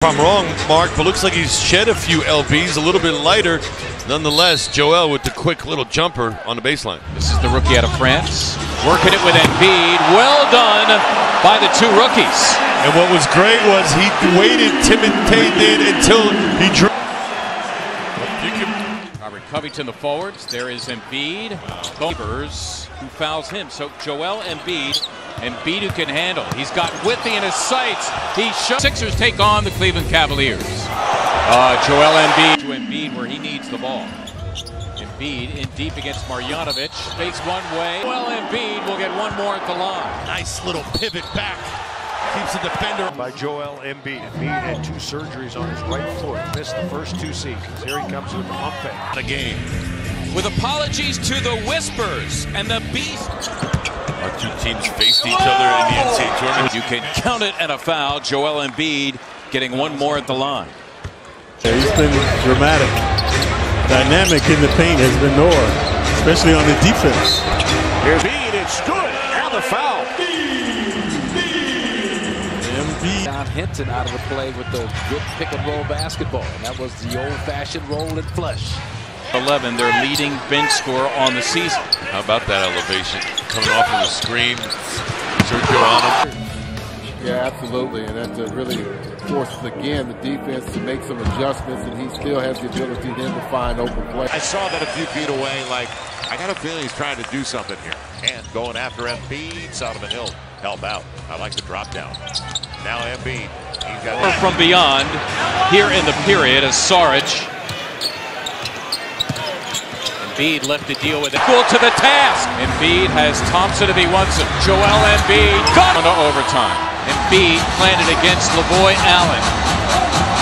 If I'm wrong, Mark, but looks like he's shed a few LBs, a little bit lighter. Nonetheless, Joel with the quick little jumper on the baseline. This is the rookie out of France, working it with Embiid. Well done by the two rookies. And what was great was he waited, timid until he drew. Robert Covington, the forwards. There is Embiid. Bovers, who fouls him. So Joel Embiid. Embiid who can handle. He's got Withy in his sights. Sixers take on the Cleveland Cavaliers. Joel Embiid to Embiid where he needs the ball. Embiid in deep against Marjanovic. Fakes one way. Joel Embiid will get one more at the line. Nice little pivot back. Keeps the defender. By Joel Embiid. Embiid had 2 surgeries on his right foot. Missed the first 2 seasons. Here he comes with the pump fake. A game. With apologies to the Whispers and the Beast. Our two teams faced each other in the NCAA tournament. You can count it and a foul. Joel Embiid getting one more at the line. Yeah, he's been dramatic. Dynamic in the paint has been Noah, especially on the defense. Here's Embiid. It's good. And the foul. Embiid. Down Hinton out of the play with the good pick and roll basketball. And that was the old-fashioned roll and flush. 11, their leading bench scorer on the season. How about that elevation? Coming off of the screen. Sergio on him. Yeah, absolutely. And that really forces, again, the defense to make some adjustments, and he still has the ability then to find open play. I saw that a few feet away, like, I got a feeling he's trying to do something here. And going after Embiid, Solomon Hill help out. I like the drop down. Now Embiid. He's got from beyond here in the period as Saric. Embiid left to deal with it. Equal to the task. Embiid has Thompson if he wants it. Joel Embiid gone to overtime. Embiid planted against LaVoy Allen.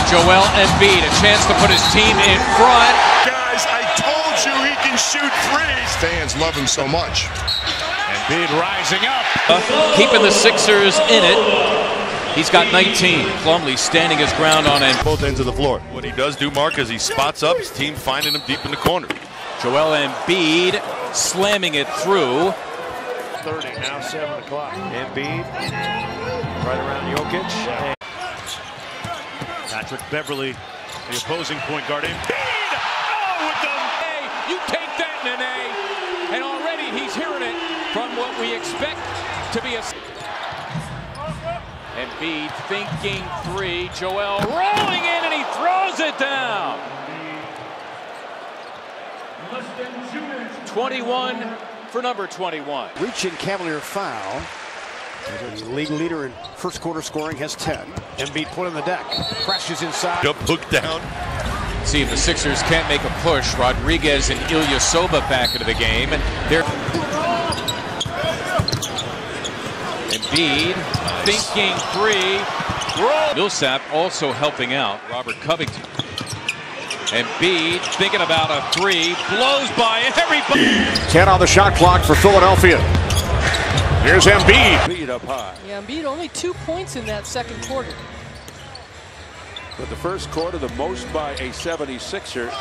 Joel Embiid, a chance to put his team in front. Guys, I told you he can shoot threes. Fans love him so much. Embiid rising up. Keeping the Sixers in it. He's got 19. Plumlee standing his ground on both ends of the floor. What he does do, Mark, is he spots up, his team finding him deep in the corner. Joel Embiid slamming it through. 30, now 7 o'clock. Embiid, right around Jokic. Patrick Beverly, the opposing point guard. Embiid! Oh, with the A! You take that in an A! And already he's hearing it from what we expect to be a... Embiid thinking 3. Joel rolling in and he throws it down. 21 for number 21. Reaching Cavalier foul. The league leader in first quarter scoring has 10. Embiid put on the deck. Crashes inside. Jump hook down. See if the Sixers can't make a push. Rodriguez and Ilyasova back into the game. They're Embiid thinking 3. Millsap also helping out. Robert Covington. Embiid thinking about a 3, blows by everybody. 10 on the shot clock for Philadelphia. Here's Embiid. Beat up high. Yeah, Embiid only 2 points in that second quarter. But the first quarter, the most by a 76er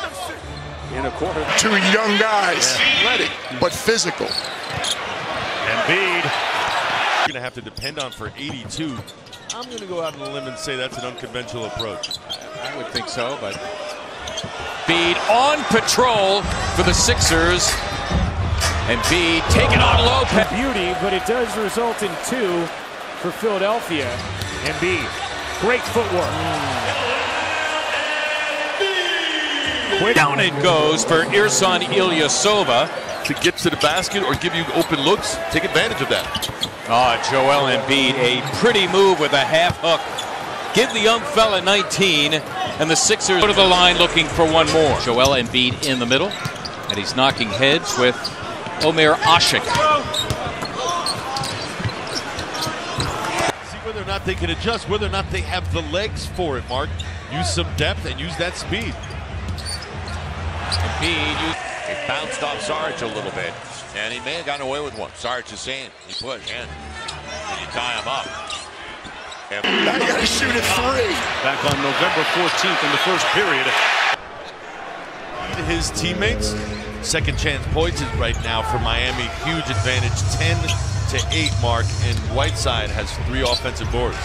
in a quarter. 2 young guys, athletic but physical. Embiid. You're going to have to depend on for 82. I'm going to go out on a limb and say that's an unconventional approach. I would think so, but Embiid on patrol for the Sixers. Embiid taking on Lopez. Beauty, but it does result in 2 for Philadelphia. Embiid, great footwork. Quick. Down it goes for Ersan Ilyasova. To get to the basket or give you open looks, take advantage of that. Joel Embiid, a pretty move with a half hook. Give the young fella 19, and the Sixers go to the line looking for one more. Joel Embiid in the middle, and he's knocking heads with Omer Ashik. See whether or not they can adjust, whether or not they have the legs for it, Mark. Use some depth and use that speed. Embiid, He bounced off Saric a little bit, and he may have gotten away with one. Saric is saying he pushed in, and you tie him up. Now you got to shoot a 3. Back on November 14th in the first period. His teammates, second chance points right now for Miami. Huge advantage, 10 to 8, Mark, and Whiteside has 3 offensive boards.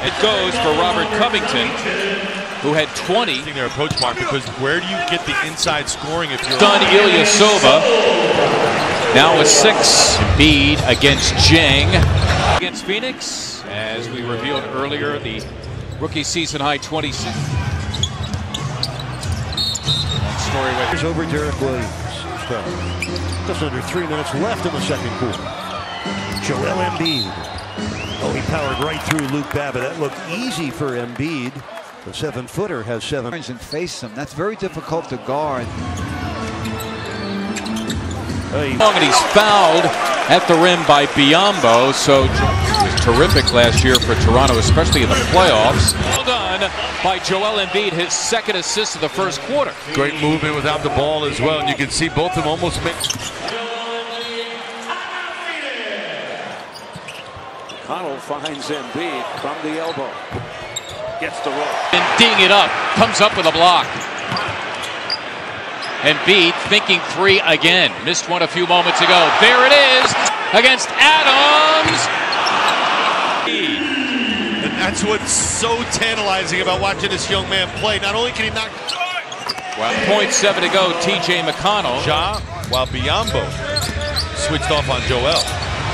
It goes for Robert Covington, who had 20. Their approach, Mark, because where do you get the inside scoring if you're done? Ilyasova now with 6. Embiid against Jang against Phoenix, as we revealed earlier, the rookie season high 26. Story with here's over Derek Williams. Just under 3 minutes left in the second quarter. Joel Embiid. Oh, he powered right through Luke Babbitt. That looked easy for Embiid. The 7-footer has 7. And face him. That's very difficult to guard. And he's fouled at the rim by Biyombo. So it was terrific last year for Toronto, especially in the playoffs. Well done by Joel Embiid, his 2nd assist of the first quarter. Great movement without the ball as well, and you can see both of them almost make. Connell finds Embiid from the elbow. Gets the roll. And ding it up. Comes up with a block. Embiid thinking 3 again. Missed one a few moments ago. There it is against Adams. And that's what's so tantalizing about watching this young man play. Not only can he knock. Well, 0.7 to go. TJ McConnell. Ja, while Biyombo switched off on Joel.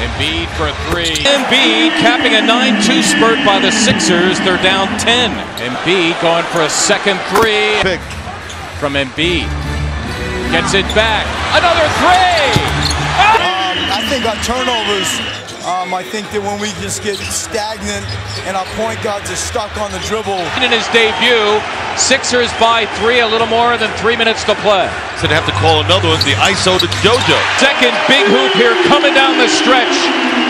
Embiid for a 3. Embiid capping a 9-2 spurt by the Sixers. They're down 10. Embiid going for a second 3. Big from Embiid. Gets it back. Another 3. I think our turnovers. I think that when we just get stagnant and our point guards are stuck on the dribble. In his debut, Sixers by 3, a little more than 3 minutes to play. So they have to call another one, the ISO to JoJo. Second big hoop here coming down the stretch.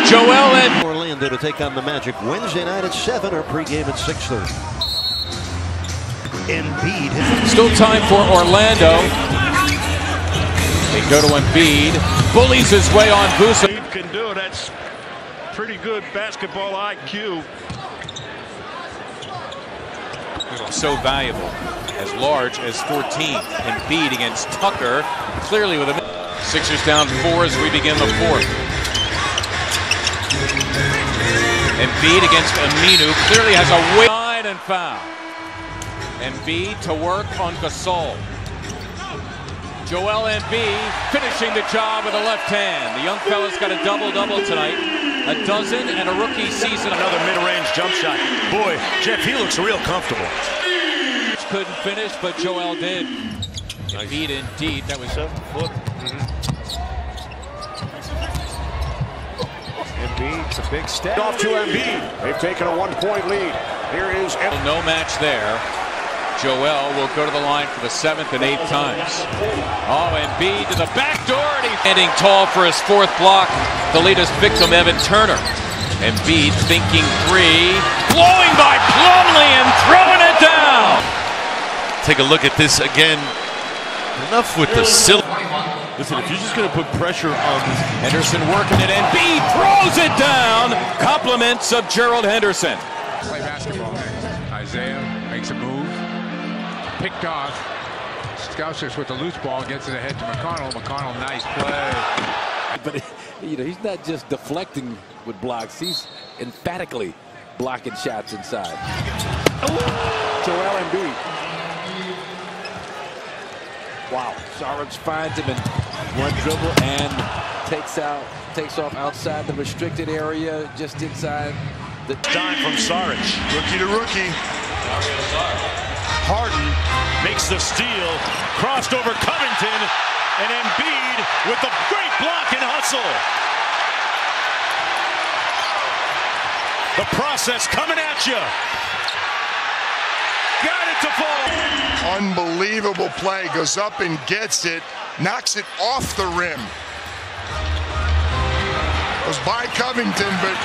Joel and Orlando to take on the Magic Wednesday night at 7 or pregame at 6:30. Embiid. Still time for Orlando. They go to Embiid. Bullies his way on Vucevic. Can do it. That's pretty good basketball IQ. So valuable, as large as 14. Embiid against Tucker, clearly with a Sixers down 4 as we begin the 4th. Embiid against Aminu, clearly has a wide and foul. Embiid to work on Gasol. Joel Embiid finishing the job with a left hand. The young fella's got a double-double tonight. A dozen and a rookie season. Another mid-range jump shot. Boy, Jeff, he looks real comfortable. Couldn't finish, but Joel did. Nice. Embiid indeed. That was 7 foot. Embiid's a big step. Off to Embiid. They've taken a 1-point lead. Here is Embiid. No match there. Joel will go to the line for the 7th and 8th times. Oh, Embiid to the back door, and he's standing tall for his 4th block. The latest victim, Evan Turner. Embiid thinking 3, blowing by Plumlee and throwing it down. Take a look at this again. Enough with the silly. Listen, if you're just going to put pressure on this. Henderson working it, Embiid throws it down. Compliments of Gerald Henderson. Play basketball next. Isaiah makes a move. Picked off. Scousers with the loose ball, gets it ahead to McConnell. McConnell, nice play. But he's not just deflecting with blocks. He's emphatically blocking shots inside. Joel Embiid. Wow. Saric finds him in one dribble and takes off outside the restricted area, just inside the time from Saric. Rookie to rookie. Harden makes the steal, crossed over Covington, and Embiid with the great block and hustle. The process coming at you. Got it to fall. Unbelievable play. Goes up and gets it. Knocks it off the rim. Goes by Covington, but